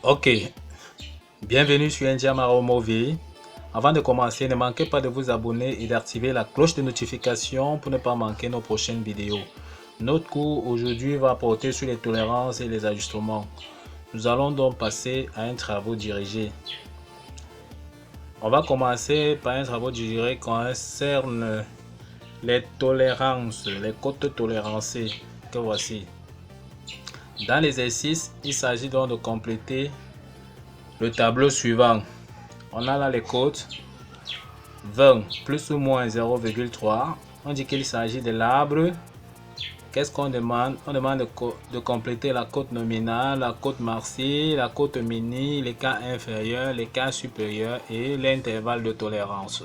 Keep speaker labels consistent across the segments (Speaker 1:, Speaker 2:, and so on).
Speaker 1: Ok, bienvenue sur Ndiamaro Movie. Avant de commencer, ne manquez pas de vous abonner et d'activer la cloche de notification pour ne pas manquer nos prochaines vidéos. Notre cours aujourd'hui va porter sur les tolérances et les ajustements. Nous allons donc passer à un travail dirigé. On va commencer par un travail dirigé qui concerne les tolérances, les cotes tolérancées que voici. Dans l'exercice, il s'agit donc de compléter le tableau suivant. On a là les cotes 20 plus ou moins 0,3. On dit qu'il s'agit de l'arbre. Qu'est-ce qu'on demande? On demande de compléter la cote nominale, la cote maxi, la cote mini, les cas inférieurs, les cas supérieurs et l'intervalle de tolérance.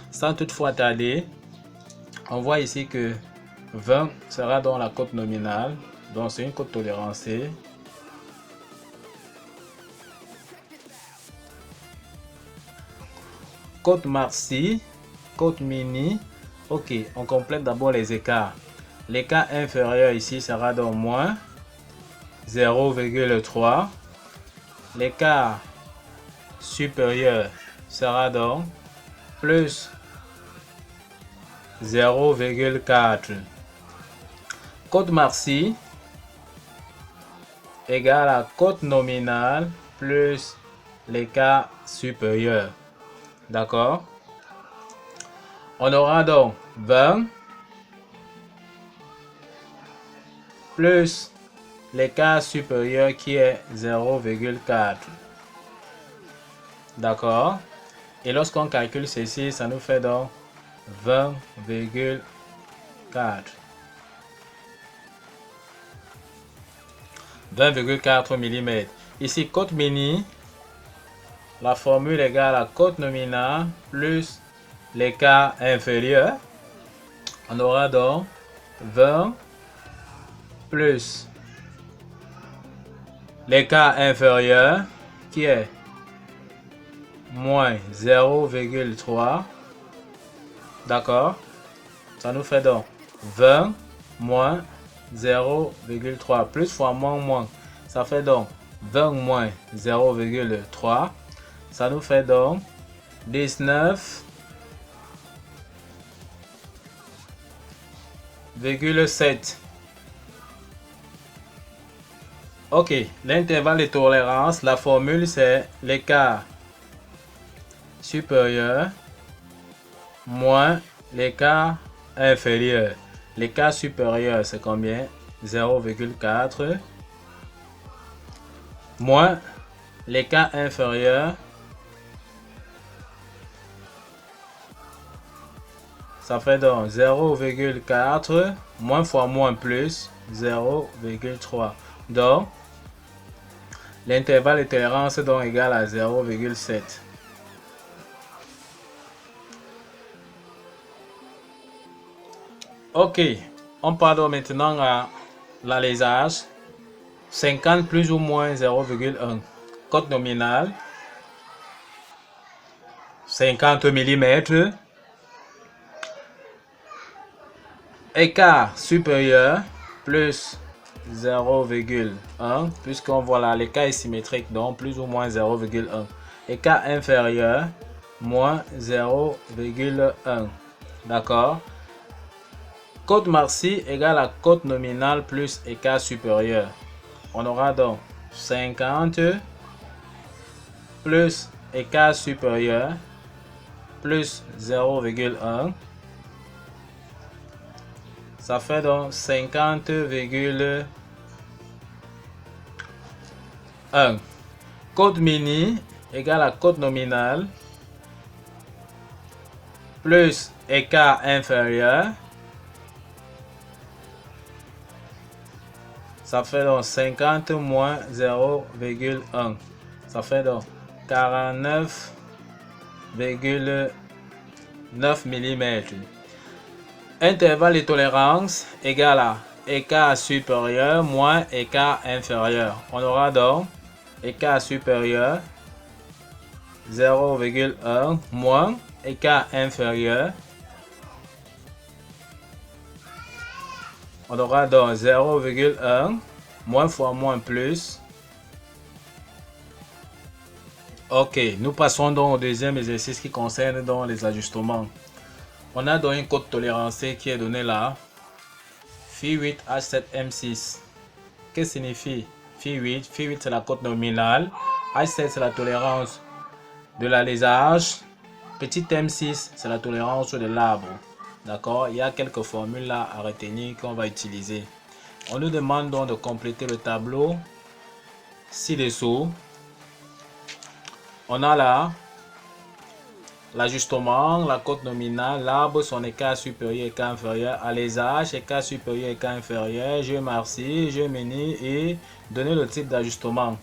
Speaker 1: Sans toutefois tarder, on voit ici que 20 sera dans la cote nominale, donc c'est une cote tolérancée. Cote maxi, cote mini. Ok, on complète d'abord les écarts. L'écart inférieur ici sera donc moins 0,3. L'écart supérieur sera donc plus 0,4. Cote maxi égale à cote nominale plus l'écart supérieur. D'accord? On aura donc 20 plus l'écart supérieur qui est 0,4. D'accord? Et lorsqu'on calcule ceci, ça nous fait donc 20,4. 20,4 mm. Ici, cote mini, la formule égale à cote nominale plus l'écart inférieur. On aura donc 20 plus l'écart inférieur qui est moins 0,3. D'accord? Ça nous fait donc 20 moins 0,3 plus fois moins. Ça fait donc 20 moins 0,3. Ça nous fait donc 19,7. Ok, l'intervalle de tolérance, la formule c'est l'écart supérieur moins l'écart inférieur. L'écart supérieur c'est combien? 0,4 moins l'écart inférieur, ça fait donc 0,4 moins fois moins plus 0,3. Donc l'intervalle de tolérance est donc égal à 0,7. Ok, on parle maintenant à l'alésage. 50 plus ou moins 0,1. Cote nominale 50 mm. Écart supérieur plus 0,1 puisqu'on voit là l'écart est symétrique, donc plus ou moins 0,1. Écart inférieur moins 0,1. D'accord? Cote maxi égale à cote nominale plus écart supérieur. On aura donc 50 plus écart supérieur plus 0,1. Ça fait donc 50,1. Cote mini égale à cote nominale plus écart inférieur. Ça fait donc 50 moins 0,1. Ça fait donc 49,9 mm. Intervalle de tolérance égale à écart supérieur moins écart inférieur. On aura donc écart supérieur 0,1 moins écart inférieur. On aura donc 0,1 moins fois moins plus Ok, nous passons donc au deuxième exercice qui concerne donc les ajustements. On a donc une cote tolérancée qui est donnée là. Phi 8 H7 M6. Qu'est-ce que signifie Phi 8? Phi 8 c'est la cote nominale. H7 c'est la tolérance de l'alésage. Petit M6 c'est la tolérance de l'arbre. D'accord? Il y a quelques formules là à retenir qu'on va utiliser. On nous demande donc de compléter le tableau ci-dessous. On a là l'ajustement, la cote nominale, l'arbre, son écart supérieur, écart inférieur, alésage, écart supérieur, écart inférieur, jeu Marcy, jeu Mini et donner le type d'ajustement.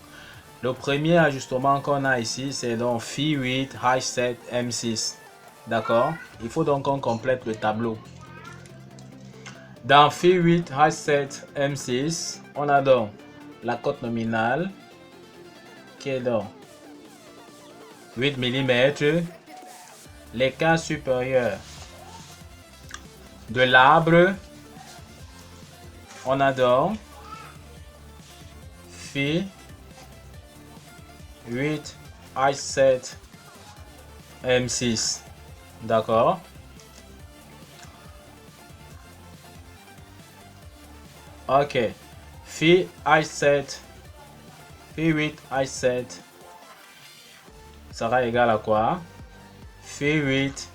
Speaker 1: Le premier ajustement qu'on a ici, c'est donc Phi 8, H7, M6. D'accord? Il faut donc qu'on complète le tableau. Dans Phi 8, H7, M6, on a donc la cote nominale qui est donc 8 mm. L'écart supérieur de l'arbre, on a donc Phi 8 H7 M6. D'accord? Ok. Phi H7, Phi 8 H7 sera égal à quoi? Phi 8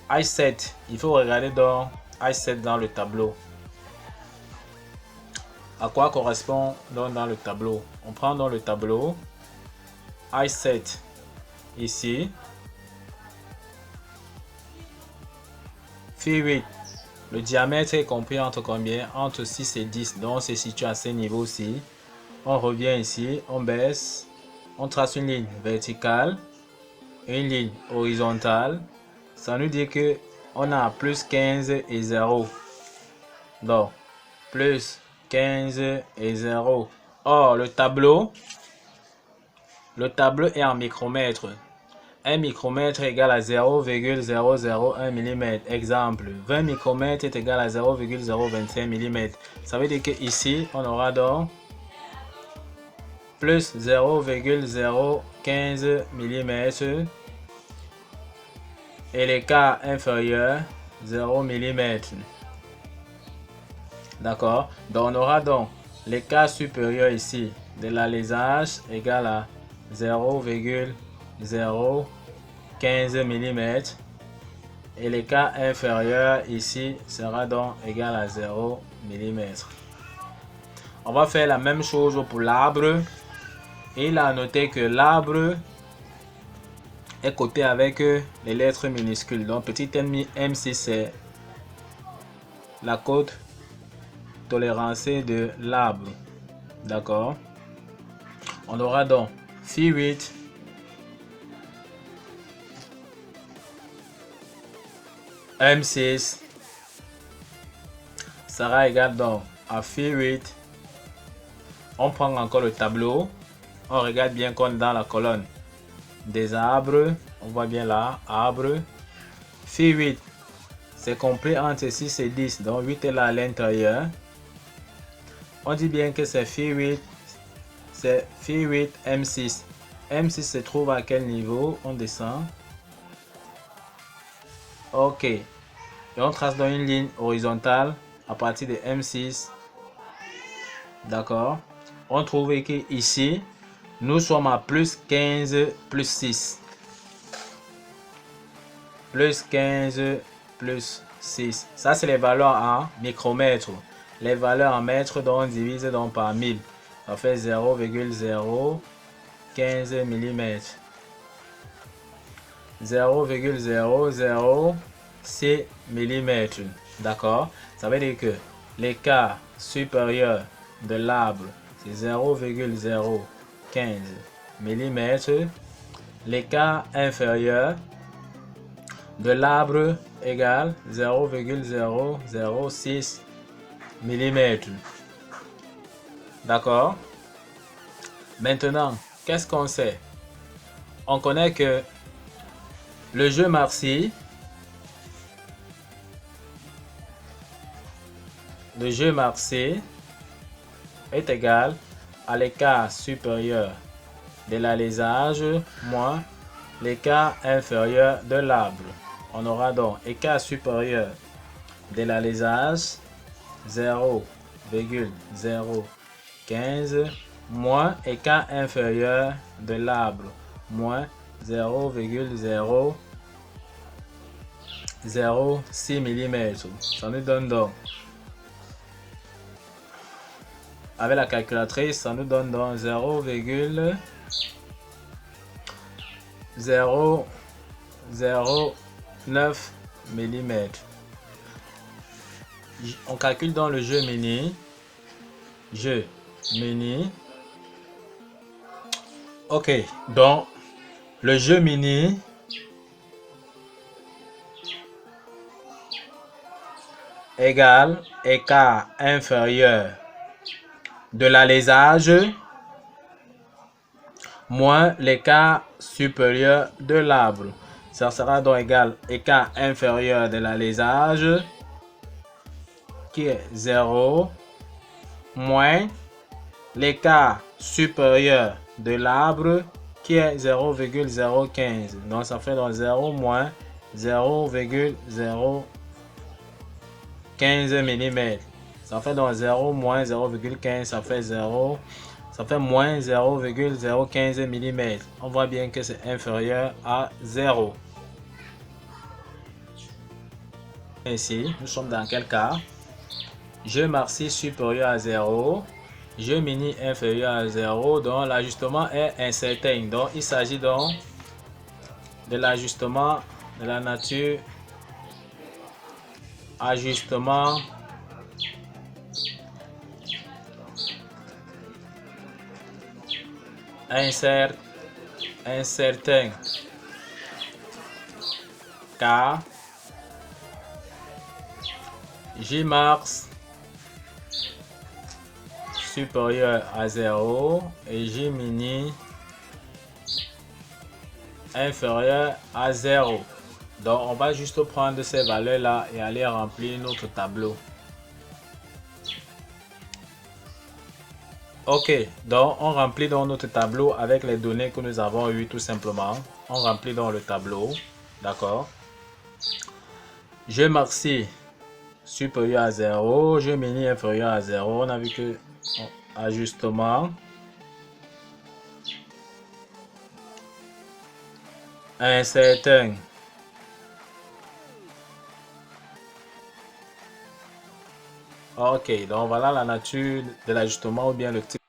Speaker 1: H7. Il faut regarder donc H7 dans le tableau. À quoi correspond donc dans le tableau? On prend donc le tableau. H7 ici. Phi 8. Le diamètre est compris entre combien? Entre 6 et 10. Donc on se situe à ce niveau-ci. On revient ici. On baisse. On trace une ligne verticale. Une ligne horizontale. Ça nous dit que on a plus 15 et 0. Donc, plus 15 et 0. Or, le tableau est en micromètres. 1 micromètre est égal à 0,001 mm. Exemple, 20 micromètres est égal à 0,025 mm. Ça veut dire que ici, on aura donc plus 0,015 mm et l'écart inférieur 0 mm. D'accord? Donc on aura donc l'écart supérieur ici de l'alésage égal à 0,015 mm et l'écart inférieur ici sera donc égal à 0 mm. On va faire la même chose pour l'arbre. Il a noté que l'arbre est coté avec les lettres minuscules. Donc petit M6 c'est la cote tolérancée de l'arbre. D'accord? On aura donc Phi 8 M6 sera égal donc à Phi 8. On prend encore le tableau. On regarde bien qu'on est dans la colonne des arbres. On voit bien là, arbre. Phi 8, c'est compris entre 6 et 10. Donc 8 est là à l'intérieur. On dit bien que c'est Phi 8. C'est Phi 8 M6. M6 se trouve à quel niveau? On descend. Ok. Et on trace dans une ligne horizontale à partir de M6. D'accord. On trouve que ici, nous sommes à plus 15 plus 6. Plus 15 plus 6. Ça, c'est les valeurs en micromètres. Les valeurs en mètres, donc on divise donc par 1000. Ça fait 0,015 mm. 0,006 mm. D'accord? Ça veut dire que l'écart supérieur de l'arbre, c'est 0,015 mm. L'écart inférieur de l'arbre égale 0,006 mm. D'accord? Maintenant, qu'est-ce qu'on sait? On connaît que le jeu Marcy est égal à l'écart supérieur de l'alésage moins l'écart inférieur de l'arbre. On aura donc écart supérieur de l'alésage 0,015 moins écart inférieur de l'arbre moins 0,006 mm. Ça nous donne donc, avec la calculatrice, ça nous donne donc 0,009 mm. On calcule dans le jeu mini. Ok, donc le jeu mini égale écart inférieur de l'alésage moins l'écart supérieur de l'arbre. Ça sera donc égal écart inférieur de l'alésage qui est 0 moins l'écart supérieur de l'arbre qui est 0,015. Donc ça fait donc 0 moins 0,015 mm. Ça fait donc 0 moins 0,15, ça fait 0. Ça fait moins 0,015 mm. On voit bien que c'est inférieur à 0. Ici, nous sommes dans quel cas? Jeu maxi supérieur à 0. Jeu mini inférieur à 0. Donc l'ajustement est incertain. Donc il s'agit donc de l'ajustement de la nature. Ajustement incertain, car J max supérieur à 0 et J mini inférieur à 0. Donc on va juste prendre ces valeurs là et aller remplir notre tableau. Ok, donc on remplit dans notre tableau avec les données que nous avons eues tout simplement. On remplit dans le tableau, d'accord. Jeu maxi supérieur à 0, jeu mini inférieur à 0. On a vu que ajustement incertain. Ok, donc voilà la nature de l'ajustement ou bien le type